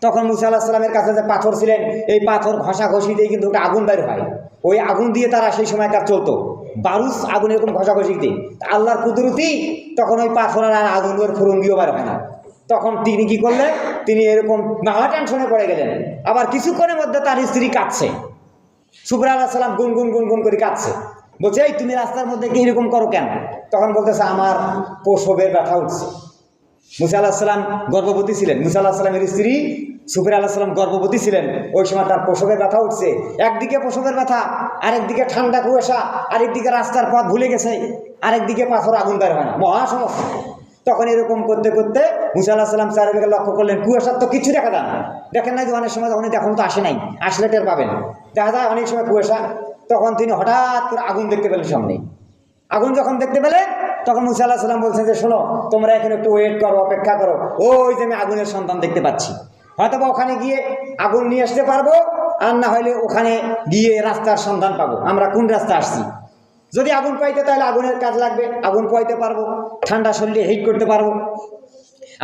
তখন মুসা আলাইহিস সালামের কাছে যে পাথর ছিলেন, এই পাথর ঘষাঘষি দিয়ে কিন্তু ওটা আগুন বাইর হয়, ওই আগুন দিয়ে তারা সেই সময়কার চলতো, বারুস আগুন এরকম ঘষাঘষিতে। আল্লাহর কুদরতি, তখন ওই পাথর আর আগুনের ফুরঙ্গিও বাইর হয় না। তখন তিনি কি করলেন? তিনি এরকম মহা টেনশনে পড়ে গেলেন। আবার কিছুক্ষণের মধ্যে তার স্ত্রী কাঁদছে, সুফরা আলাইহিস সালাম গুনগুন করে কাঁদছে, বলছে এই তুমি রাস্তার মধ্যে কি এরকম করো কেন? তখন বলতেছে আমার প্রসবের ব্যথা উঠছে। মুসা আলাইহিস সালাম গর্ভবতী ছিলেন, মুসা আলাইহিস সালামের স্ত্রী সুফরা আলাইহিস সালাম গর্ভবতী ছিলেন, ওই সময় তার প্রসবের ব্যথা উঠছে। একদিকে প্রসবের ব্যথা, আরেকদিকে ঠান্ডা কুয়াশা, আরেকদিকে রাস্তার পথ ভুলে গেছে, আরেকদিকে পাথর আগুন বের হয় না, মহা সমস্যা। তখন এরকম করতে করতে মুসা আলাইহিস সালাম চারিদিকে লক্ষ্য করলেন, কুয়াশার তো কিছু দেখা যায় না। দেখেন নাই যে অনেক সময় যখন এখন তো আসে নাই, আসলে টের পাবেন, দেখা যায় অনেক সময় কুয়াশা। তখন তিনি হঠাৎ করে আগুন দেখতে পেলেন সামনে। আগুন যখন দেখতে পেলেন, তখন মুসা আলাইহিস সালাম বলছেন যে শোনো, তোমরা এখানে একটু ওয়েট করো, অপেক্ষা করো, ওই যে আমি আগুনের সন্ধান দেখতে পাচ্ছি, হয়তো বা ওখানে গিয়ে আগুন নিয়ে আসতে পারবো, আর না হলে ওখানে গিয়ে রাস্তার সন্ধান পাবো, আমরা কোন রাস্তা আসছি। যদি আগুন পাইতে তাহলে আগুনের কাজ লাগবে, আগুন পাইতে পারবো, ঠান্ডা শরীরে হিট করতে পারবো।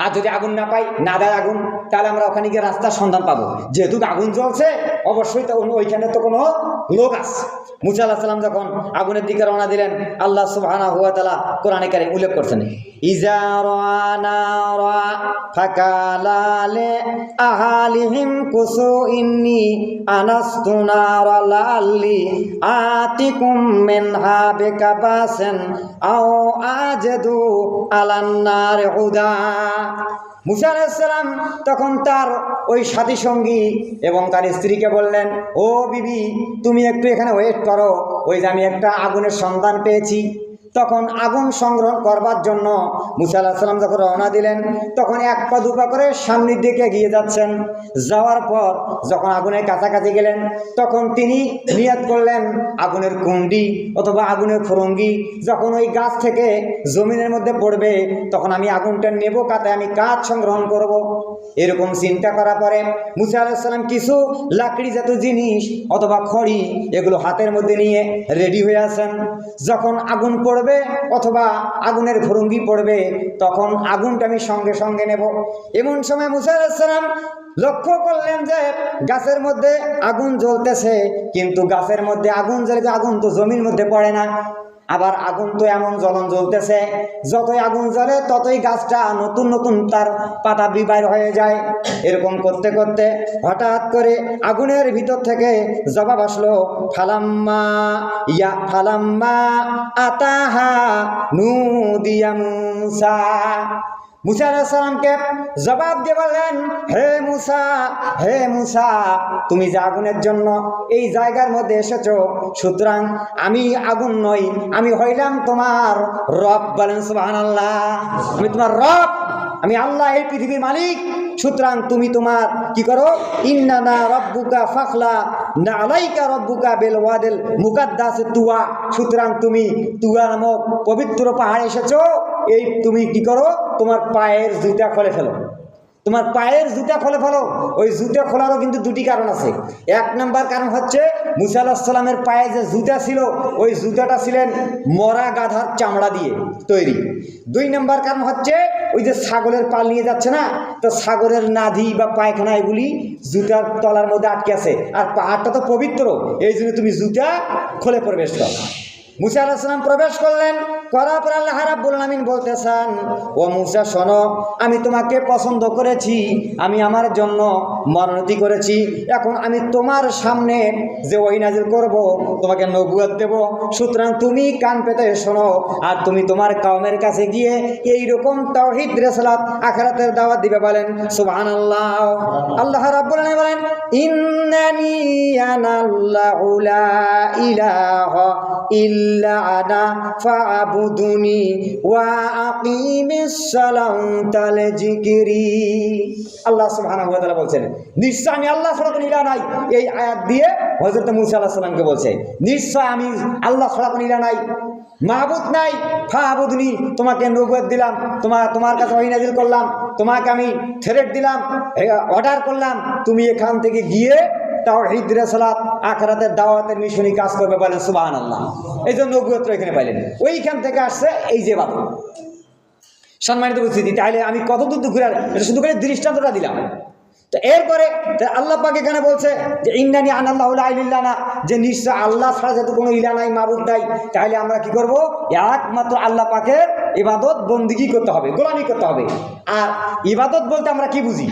আর যদি আগুন না পাই, না দেয় আগুন, তাহলে আমরা ওখানে গিয়ে রাস্তার সন্ধান পাবো। যেহেতু আগুন জ্বলছে, অবশ্যই তো ওইখানে তো কোনো লোক আছে। মুসা আলাইহিস সালাম যখন আগুনের দিকে রওনা দিলেন, আল্লাহ সুবহানাহু ওয়া তাআলা কোরআনে কারীমে উল্লেখ করছেন, ইজা রানা রা ফাকালা লি আহালিহিম কুসু ইন্নী আনাস্তু নারালাল্লি আতিকুম মিনহা বিকাবাসিন আও আজদু আলান্নার হুদা। মুসা আলাইহিস সালাম তখন তার ওই সাথী সঙ্গী এবং তার স্ত্রীকে বললেন, ও বিবি, তুমি একটু এখানে ওয়েট করো, ওই যে আমি একটা আগুনের সন্ধান পেয়েছি। তখন আগুন সংগ্রহ করবার জন্য মুসা আলাইহিস সালাম যখন রওনা দিলেন, তখন 1 পা 2 পা করে সামনের দিকে এগিয়ে যাচ্ছেন। যাওয়ার পর যখন আগুনের কাছাকাছি গেলেন, তখন তিনি নিয়ত করলেন আগুনের কুণ্ডি অথবা আগুনের ফুরঙ্গি যখন ওই গাছ থেকে জমিনের মধ্যে পড়বে, তখন আমি আগুনটা নেব, কাতে আমি কাঠ সংগ্রহণ করব। এরকম চিন্তা করার পরে মুসা আলাইহিস সালাম কিছু লাকড়ি জাতীয় জিনিস অথবা খড়ি এগুলো হাতের মধ্যে নিয়ে রেডি হয়ে আছেন। যখন আগুন পড়বে অথবা আগুনের ভরঙ্গি পড়বে তখন আগুনটা আমি সঙ্গে সঙ্গে নেব। এমন সময় মুসা আলাইহিস সালাম লক্ষ্য করলেন যে গাছের মধ্যে আগুন জ্বলতেছে, কিন্তু গাছের মধ্যে আগুন জ্বলে আগুন তো জমির মধ্যে পড়ে না। আবার আগুন তো এমন জ্বলন জ্বলতেছে, যতই আগুন জ্বলে ততই গাছটা নতুন নতুন তার পাতা বাইর হয়ে যায়। এরকম করতে করতে হঠাৎ করে আগুনের ভিতর থেকে জবাব আসলো, ফালাম্মা আতাহা নুদিয়া মুসা। মুসা আলাইহিস সালামকে জবাব দিয়ে বললেন, হে মুসা, তুমি যে আগুনের জন্য এই জায়গার মধ্যে এসেছো, সুতরাং আমি আগুন নই, আমি হইলাম তোমার রব। বলেন সুবহানাল্লাহ। আমি তোমার রব, আমি আল্লাহ, এই পৃথিবীর মালিক। সুতরাং তুমি তোমার কি করো, ইন্নানা রব্বুকা ফাখলা না আলাইকা রব্বুকা বিল ওয়াদিল মুকাদ্দাস তুয়া। সুতরাং তুমি তুয়া নামক পবিত্র পাহাড়ে এসেছো, এই তুমি কি করো, তোমার পায়ের জুতা খুলে ফেলো, তোমার পায়ের জুতা খুলে ফেলো। ওই জুতা খোলারও কিন্তু দুটি কারণ আছে। এক নম্বর কারণ হচ্ছে মুসা আলাইহিস সালামের পায়ে যে জুতা ছিল ওই জুতাটা ছিলেন মরা গাধার চামড়া দিয়ে তৈরি। দুই নম্বর কারণ হচ্ছে ওই যে ছাগলের পাল নিয়ে যাচ্ছে না, তো ছাগলের নাধি বা পায়খানা এগুলি জুতার তলার মধ্যে আটকে আছে, আর পাহাড়টা তো পবিত্র, এই জন্য তুমি জুতা খুলে প্রবেশ করো। মুসা আলাইহিস সালাম প্রবেশ করলেন, করার পর আল্লাহ রাব্বুল আলামিন বলতেছেন, ও মুসা শোনো, আমি তোমাকে পছন্দ করেছি, আমি আমার জন্য মনোনীত করেছি। এখন আমি তোমার সামনে যে ওহী নাজিল করব, তোমাকে নবুয়ত দেব। সুতরাং তুমি কান পেতে শোনো, আর তুমি তোমার কওমের কাছে গিয়ে এইরকম তাওহীদ রিসালাত আখিরাতের দাওয়াত দিবে। বলেন সুবহানাল্লাহ। আল্লাহ রাব্বুল আলামিন বলেন, ইন্নানি আনাল্লাহু লা ইলাহা ইল্লা আনা ফাবুদুনি ওয়া আকিমিস সালাতা লিযিকরি। আল্লাহ সুবহানাহু ওয়া তাআলা বলছেন, নিশ্চয় আমি আল্লাহ ছাড়া কোনো ইলাহ নাই। এই আয়াত দিয়ে হযরত মুসা আলাইহিস সালামকে বলছে, নিশ্চয় আমি আল্লাহ ছাড়া কোনো ইলাহ নাই, মাবুদ নাই। ফাবুদুনি, তোমাকে নবুয়ত দিলাম, তোমার কাছে ওহী নাযিল করলাম, তোমাকে আমি থ্রেট দিলাম, অর্ডার করলাম, তুমি এখান থেকে গিয়ে তাওহীদ রিসালাত আখিরাতের দাওয়াতের মিশনে কাজ করবে। বলেন সুবহানাল্লাহ। এই জন্য নবুয়ত এখানে পাইলেন, ওইখান থেকে আসছে এই যে বাদ। সম্মানিত উপস্থিতি, তাহলে আমি কত দূর ঘুরে, এটা শুধু করে দৃষ্টান্তটা দিলাম। তো এরপরে আল্লাহ পাক এখানে বলছে যে ইন্নানি আনাল্লাহু লা ইলাহা ইল্লা আনা, যে নিশ্চয় আল্লাহ ছাড়া যেহেতু কোনো ইলাহ নাই, মাবুদ নাই, তাহলে আমরা কি করব, একমাত্র আল্লাহ পাকের ইবাদত বন্দেগী করতে হবে, গোলামি করতে হবে। আর ইবাদত বলতে আমরা কি বুঝি?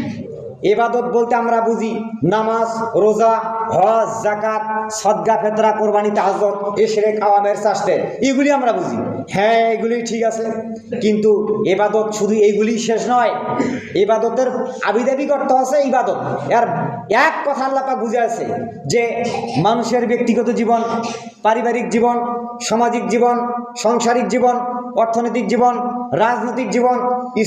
ইবাদত বলতে আমরা বুঝি নামাজ, রোজা, হজ, যাকাত, সদকা, ফেতরা, কোরবানি, তাহাজ্জুদ, ইশরাক, আওয়ামের চাষতে, এগুলি আমরা বুঝি। হ্যাঁ, এগুলি ঠিক আছে, কিন্তু ইবাদত শুধু এইগুলি শেষ নয়। ইবাদতের আবিদাবি করতে আছে ইবাদত। এর এক কথা আল্লাহ পাক বুঝে আছে যে মানুষের ব্যক্তিগত জীবন, পারিবারিক জীবন, সামাজিক জীবন, সাংসারিক জীবন, অর্থনৈতিক জীবন, রাজনৈতিক জীবন,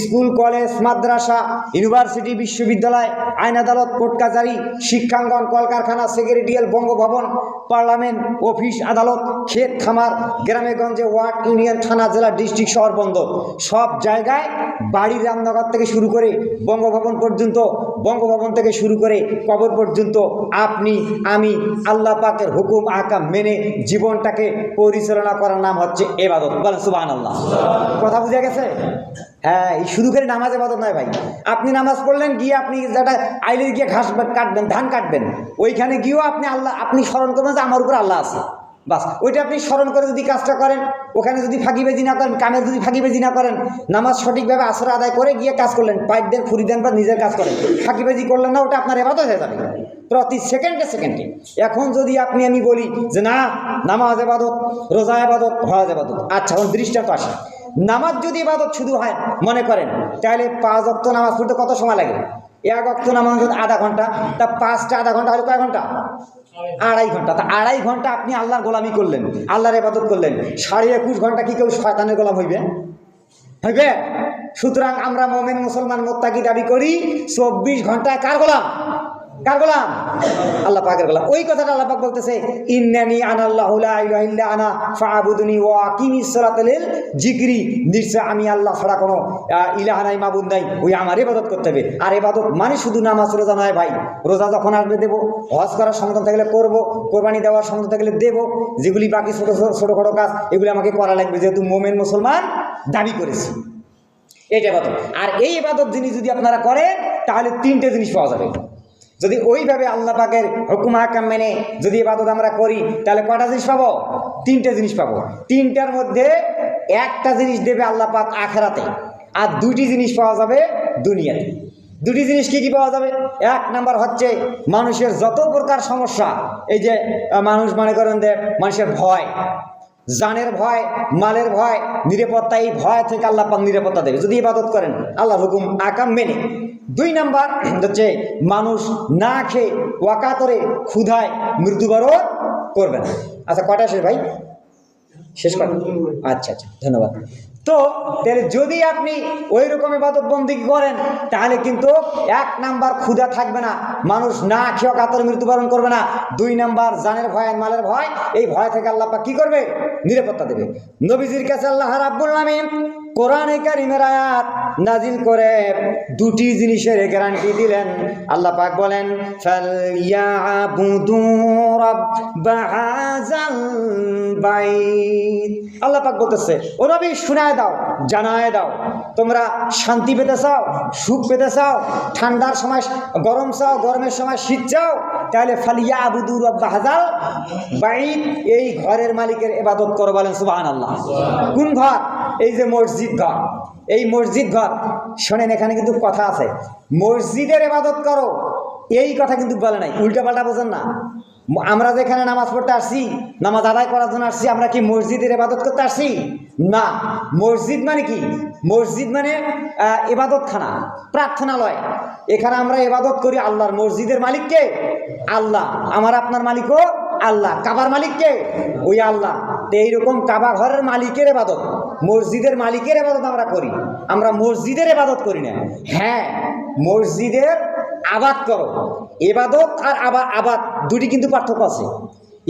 স্কুল, কলেজ, মাদ্রাসা, ইউনিভার্সিটি, বিশ্ববিদ্যালয়, আইন আদালত, কোর্ট কাচারি, শিক্ষাঙ্গন, কলকারখানা, সেক্রেটারিয়েল, বঙ্গভবন, পার্লামেন্ট, অফিস, আদালত, ক্ষেত খামার, গ্রামে গঞ্জে, ওয়ার্ড, ইউনিয়ন, থানা, জেলা, ডিস্ট্রিক্ট, শহর, বন্দর, সব জায়গায় বাড়ির রান্নাঘর থেকে শুরু করে বঙ্গভবন পর্যন্ত, বঙ্গভবন থেকে শুরু করে কবর পর্যন্ত আপনি আমি আল্লাহ পাকের হুকুম আহকাম মেনে জীবনটাকে পরিচালনা করার নাম হচ্ছে ইবাদত। বলেন সুবহানাল্লাহ। কথা বুঝে গেছে? হ্যাঁ, শুধু করে নামাজ ইবাদত নয় ভাই। আপনি নামাজ পড়লেন, গিয়ে আপনি যেটা আইলে গিয়ে ঘাস কাটবেন, ধান কাটবেন, ওইখানে গিয়েও আপনি স্মরণ করবেন যে আমার উপর আল্লাহ আছে। বাস, ওইটা আপনি স্মরণ করে যদি কাজটা করেন, ওখানে যদি ফাঁকিবাজি না করেন, কামের যদি ফাঁকিবাজি না করেন, নামাজ সঠিকভাবে আসর আদায় করে গিয়ে কাজ করলেন, পাইপ দেন, ফুরি দেন বা নিজের কাজ করেন, ফাঁকিবাজি করলেন না, ওটা আপনার ইবাদত হয়ে যাবে প্রতি সেকেন্ডে সেকেন্ডে। এখন যদি আমি বলি যে না, নামাজ ইবাদত, রোজা ইবাদত, হজ ইবাদত, আচ্ছা এখন দৃষ্টান্ত আসে। নামাজ যদি ইবাদত শুধু হয় মনে করেন, তাহলে 5 ওয়াক্ত নামাজ পড়তে কত সময় লাগে? 1 ওয়াক্ত নামাজ যদি আধা ঘন্টা, তা 5টা আধা ঘন্টা হলে কয় ঘন্টা? 2.5 ঘন্টা। তা 2.5 ঘন্টা আপনি আল্লাহর গোলামি করলেন, আল্লাহর ইবাদত করলেন। 21.5 ঘন্টা কি কেউ শয়তানের গোলাম হইবে? সুতরাং আমরা মুমিন মুসলমান মুত্তাকি দাবি করি, 24 ঘন্টায় কার গোলাম? কার গোলাম? আল্লাহ পাকের গোলাম। ওই কথাটা আল্লাহ পাক বলতেছে, ইন্নানি আনাল্লাহু লা ইলাহা ইল্লা আনা ফাআবুদুনি ওয়া আকিমিস সালাতা লিল যিকরি, নিশ্চয় আমি আল্লাহ ছাড়া কোনো ইলাহা নাই, মাবুদ নাই, ওই আমার ইবাদত করতে হবে। আর ইবাদত মানে শুধু নামাজ রোজা নয় ভাই। রোজা যখন আসবে দেবো, হজ করার ক্ষমতা থাকলে করব, কোরবানি দেওয়ার ক্ষমতা থাকলে দেব, যেগুলি বাকি ছোটোখাটো কাজ এগুলি আমাকে করা লাগবে, যেহেতু মোমেন মুসলমান দাবি করেছি। এইটা ইবাদত। আর এই ইবাদত জিনিস যদি আপনারা করেন তাহলে তিনটে জিনিস পাওয়া যাবে। যদি ওইভাবে আল্লাহ পাকের হুকুম হাকাম মেনে যদি ইবাদত আমরা করি তাহলে কয়টা জিনিস পাবো? তিনটে জিনিস পাবো। তিনটার মধ্যে একটা জিনিস দেবে আল্লাহ পাক আখেরাতে, আর দুটি জিনিস পাওয়া যাবে দুনিয়াতে। দুটি জিনিস কি কি পাওয়া যাবে? এক নাম্বার হচ্ছে মানুষের যত প্রকার সমস্যা, এই যে মানুষ মনে করেন যে মানুষের ভয়, জানের ভয়, মালের ভয়, নিরাপত্তা, এই ভয় থেকে আল্লাহ পাক নিরাপত্তা দেবে যদি ইবাদত করেন আল্লাহর হুকুম আকাম মেনে। দুই নাম্বার হচ্ছে মানুষ না খেয়ে ওয়াকাতরে ক্ষুধায় মৃত্যুবরণ করবে না। আচ্ছা, কয়টা শেষ ভাই? শেষ করেন। আচ্ছা আচ্ছা, ধন্যবাদ। তো তাহলে যদি আপনি ওই রকম ইবাদত বন্দেগী করেন তাহলে কিন্তু এক নাম্বার ক্ষুধা থাকবে না, মানুষ না খেয়ে কাতরে মৃত্যুবরণ করবে না। দুই নাম্বার জানের ভয়, মালের ভয়, এই ভয় থেকে আল্লাহ পাক কি করবে? নিরাপত্তা দেবে। নবীজির কাছে আল্লাহ রাব্বুল আলামিন কোরআনে কারীমের আয়াত নাজিল করে দুটি জিনিসের গ্যারান্টি দিলেন। আল্লাহ পাক বলেন, ফালইয়াবুদু রাব্বা হাযাল বাইত। আল্লাহ পাক বলতেছে, ও নবী শোনায় দাও, জানায় দাও, তোমরা শান্তি পেতে চাও, সুখ পেতে চাও, ঠান্ডার সময় গরম চাও, গরমের সময় শীত চাও, তাহলে ফালইয়াবুদু রাব্বা হাযাল বাইত, এই ঘরের মালিকের ইবাদত করো। বলেন সুবহানাল্লাহ। কোন ঘর? এই যে মসজিদ ঘর, এই মসজিদ ঘর। শোনেন, এখানে কিন্তু কথা আছে, মসজিদের ইবাদত করো, এই কথা কিন্তু বলে নাই, উল্টা পাল্টা বোঝেন না। আমরা যেখানে নামাজ পড়তে আসছি, নামাজ আদায় করার জন্য আসছি, আমরা কি মসজিদের ইবাদত করতে আসছি? না। মসজিদ মানে কি? মসজিদ মানে ইবাদতখানা, প্রার্থনালয়। এখানে আমরা ইবাদত করি আল্লাহর। মসজিদের মালিককে? আল্লাহ। আমার আপনার মালিকও আল্লাহ। কাবার মালিককে? ওই আল্লাহ। তো এইরকম কাবা ঘরের মালিকের ইবাদত, মসজিদের মালিকের ইবাদত আমরা করি। আমরা মসজিদের ইবাদত করি না। হ্যাঁ, মসজিদের আবাদ করো। ইবাদত আর আবাদ দুটি কিন্তু পার্থক্য আছে।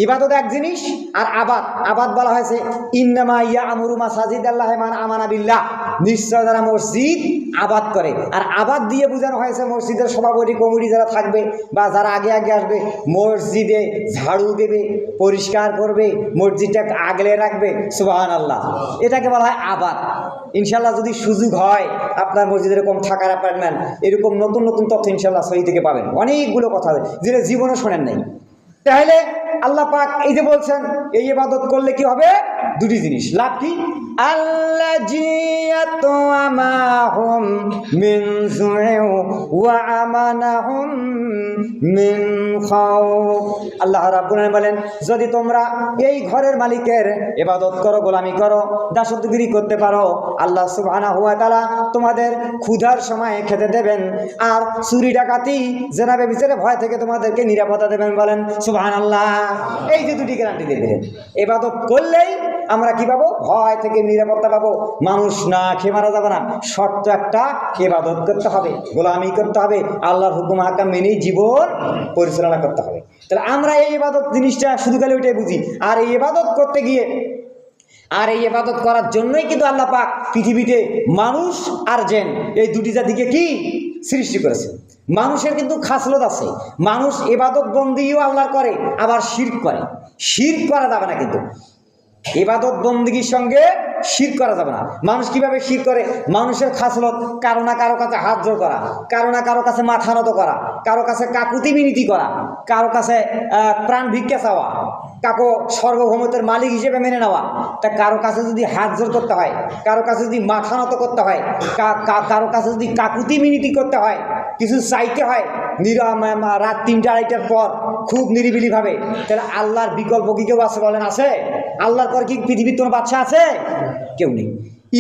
ইবাদত এক জিনিস, আর আবাদ বলা হয়েছে ইন্নামা ইয়ামুরু মাসাজিদাল্লাহি মান আমানা বিল্লাহ, নিশ্চয় যারা মসজিদ আবাদ করে। আর আবাদ দিয়ে বোঝানো হয়েছে মসজিদের সভাপতি কমিটি যারা থাকবে বা যারা আগে আগে আসবে, মসজিদে ঝাড়ু দেবে, পরিষ্কার করবে, মসজিদটাকে আগলে রাখবে। সুবহানাল্লাহ, এটাকে বলা হয় আবাদ। ইনশাল্লাহ যদি সুযোগ হয় আপনার মসজিদে এরকম থাকার অ্যাপার্টমেন্ট, এরকম নতুন নতুন তথ্য ইনশাল্লাহ সহি থেকে পাবেন। অনেকগুলো কথা যেটা জীবনে শোনেন নাই। তাহলে আল্লাহ পাক এই যে বলছেন এই ইবাদত করলে কি হবে? দুটি জিনিস। লাভ কি? আল্লাযিয়াতুমাহুম মিন যু'in ওয়া আমানাহুম মিন খাউফ। আল্লাহ রাব্বুল আলামিন বলেন, যদি তোমরা এই ঘরের মালিকের ইবাদত করো, গোলামি করো, দাসত্বগিরি করতে পারো, আল্লাহ সুবহানাহু ওয়া তাআলা তোমাদের ক্ষুধার সময় খেতে দেবেন, আর চুরি ডাকাতি জেনা ব্যভিচারের ভয় থেকে তোমাদেরকে নিরাপত্তা দেবেন। বলেন সুবহানাল্লাহ। এই যে দুটি গ্যারান্টি দিয়ে দিলেন। ইবাদত করলেই আমরা কি পাবো? ভয় থেকে নিরাপত্তা পাবো। মানুষ না খেয়ে মারা যাবে না। শর্ত একটা, ইবাদত করতে হবে, গোলামি করতে হবে, আল্লাহর হুকুম হাকাম মেনেই জীবন পরিচালনা করতে হবে। তাহলে আমরা এই ইবাদত জিনিসটা শুধু খালি ওইটাই বুঝি। আর এই ইবাদত করতে গিয়ে, আর এই ইবাদত করার জন্যই কিন্তু আল্লাহ পাক পৃথিবীতে মানুষ আর জিন এই দুটি জাতিকে কি সৃষ্টি করেছে। মানুষের কিন্তু খাসলত আছে, মানুষ ইবাদত বন্দেগীও আল্লাহর করে, আবার শিরক করে। শিরক করা যাবে না, কিন্তু ইবাদত বন্দেগীর সঙ্গে শিরক করা যাবে না। মানুষ কিভাবে শিরক করে? মানুষের খাসলত কারো না কারো কাছে হাত জোড় করা, কারো না কারো কাছে মাথা নত করা, কারো কাছে কাকুতি মিনতি করা, কারো কাছে প্রাণ ভিক্ষা চাওয়া, কাকো সর্বভৌমত্বের মালিক হিসেবে মেনে নেওয়া। তা কারো কাছে যদি হাত জোড় করতে হয়, কারো কাছে যদি মাথা নত করতে হয়, কারো কাছে যদি কাকুতি মিনতি করতে হয়, কিছু চাইতে হয় রাত ৩টা-২:৩টার পর খুব নিরিবিলিভাবে, তাহলে আল্লাহর বিকল্প কি কেউ আছে? বলেন, আছে? আল্লাহর পর কি পৃথিবীর কোনো বাদশা আছে? কেউ নেই।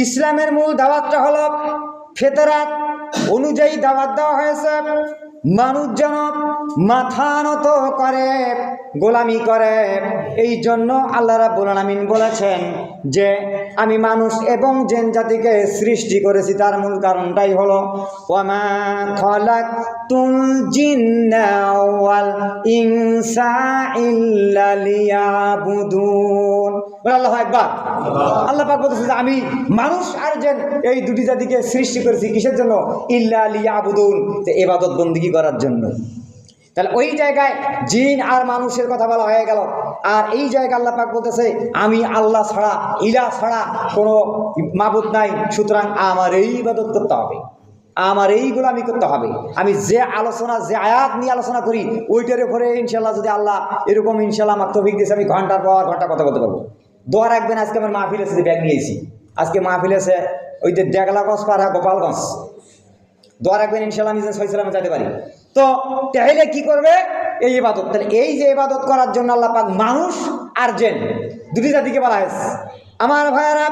ইসলামের মূল দাওয়াতটা হলো ফেতরাত, অনুযায়ী দাওয়াত দেওয়া হয়েছে, মানুষ যেন মাথা নত করে, গোলামি করে। এই জন্য আল্লাহ রাব্বুল আলামিন বলেছেন যে আমি মানুষ এবং জিন জাতিকে সৃষ্টি করেছি, তার মূল কারণটাই হলো ওয়ামা খালাকতুল জিন্না ওয়াল ইনসা ইল্লা লিয়াবুদুন। আল্লাহু আকবার। আল্লাহ পাক বলতেছে যে আমি মানুষ আর জিন এই দুটি জাতিকে সৃষ্টি করেছি কিসের জন্য? ইল্লা লিয়াবুদুন, যে ইবাদত বন্দেগী করার জন্য। তাহলে ওই জায়গায় জিন আর মানুষের কথা বলা হয়ে গেল। আর এই জায়গায় আল্লাহ পাক বলতেছে আমি আল্লাহ ছাড়া, ইলাহ ছাড়া কোনো মাবুদ নাই, সুতরাং আমার এই ইবাদত করতে হবে, আমার এই গোলামি করতে হবে। আমি যে আলোচনা, যে আয়াত নিয়ে আলোচনা করি ওইটার উপরে ইনশাল্লাহ যদি আল্লাহ এরকম ইনশাল্লাহ আমার তৌফিক দিয়েছে, আমি ঘন্টার পর ঘন্টা কথা বলতে পারবো। দোয়া রাখবেন, আজকে আমার মাহফিল আছে, ব্যাগ নিয়েছি আজকে মাহফিল আছে ওই যে ডেগলাগঞ্জ পাড়া গোপালগঞ্জ। দোয়া রাখবেন ইনশাল্লাহ আমি যেন সহি সালামে যেতে পারি। তো তাহলে কি করবে? এই ইবাদত। তাহলে এই যে ইবাদত করার জন্য আল্লাহ পাক মানুষ আর জিন দুটি জাতিকে বলা হয়েছে। আমার ভাইয়ারা,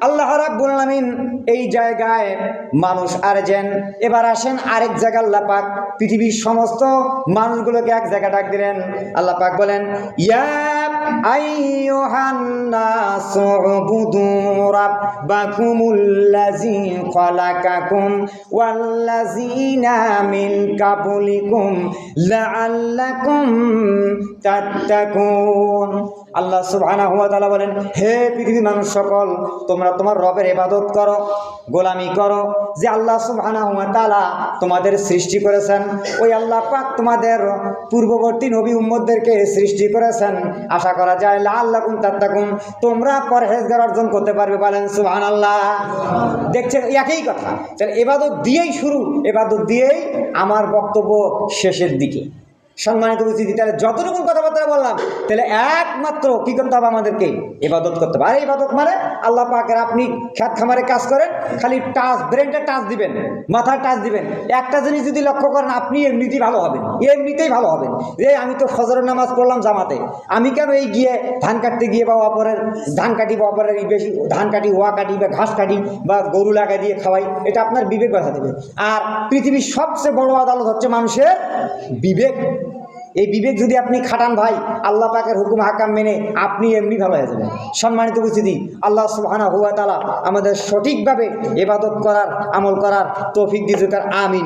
আল্লাহ রাব্বুল আলামিন এই জায়গায় মানুষ আর জিন। এবার আসেন আরেক জায়গায় আল্লাহ পাক পৃথিবীর সমস্ত মানুষগুলোকে এক জায়গায় ডাক দিলেন। আল্লাহ পাক বলেন ইয়া আইয়ুহান নাসু উবুদু রাব্বাকুমুল্লাযী খালাকাকুম ওয়াল্লাযীনা মিন কাবলিকুম লাআল্লাকুম তাত্তাকুন। আল্লাহ সুবহানাহু ওয়া তাআলা বলেন হে পৃথিবীর মানুষ সকল, তোমরা তোমার রবের ইবাদত করো, গোলামি করো, যে আল্লাহ সুবহানাহু ওয়া তাআলা তোমাদের সৃষ্টি করেছেন। ওই আল্লাহ পাক তোমাদের পূর্ববর্তী নবী উম্মতদেরকে সৃষ্টি করেছেন। আশা করা যায় লাআল্লাকুম তাত্তাকুন, তোমরা পরহেজগার অর্জন করতে পারবে। বলেন সুবহানাল্লাহ। দেখছেন একই কথা। তাহলে ইবাদত দিয়েই শুরু, ইবাদত দিয়েই আমার বক্তব্য শেষের দিকে। সম্মানিত উপস্থিতি, তাহলে যতটুকু কথাবার্তা বললাম, তাহলে একমাত্র কি করতে হবে? আমাদেরকে ইবাদত করতে হবে। আর ইবাদত মানে আল্লাহ পাকের, আপনি খেত খামারে কাজ করেন, খালি টাচ, ব্রেনটা টাচ দিবেন, মাথা টাচ দিবেন, একটা জিনিস যদি লক্ষ্য করেন আপনি এমনিতেই ভালো হবেন, এমনিতেই ভালো হবেন। যে আমি তো ফজরের নামাজ পড়লাম জামাতে, আমি কেন এই গিয়ে ধান কাটতে গিয়ে বা অপরের ধান কাটি বা অপরের বেশি ধান কাটি, ওয়া কাটি বা ঘাস কাটি বা গরু লাগাই দিয়ে খাওয়াই? এটা আপনার বিবেক বাধা দেবে। আর পৃথিবীর সবচেয়ে বড় আদালত হচ্ছে মানুষের বিবেক। এই বিবেক যদি আপনি খাটান ভাই, আল্লাহ পাকের হুকুম হাকাম মেনে আপনি এমনি ভালো হয়ে যাবেন। সম্মানিত উপস্থিতি, আল্লাহ সুবহানাহু ওয়া তাআলা আমাদের সঠিকভাবে ইবাদত করার, আমল করার তৌফিক দিতে। আমিন।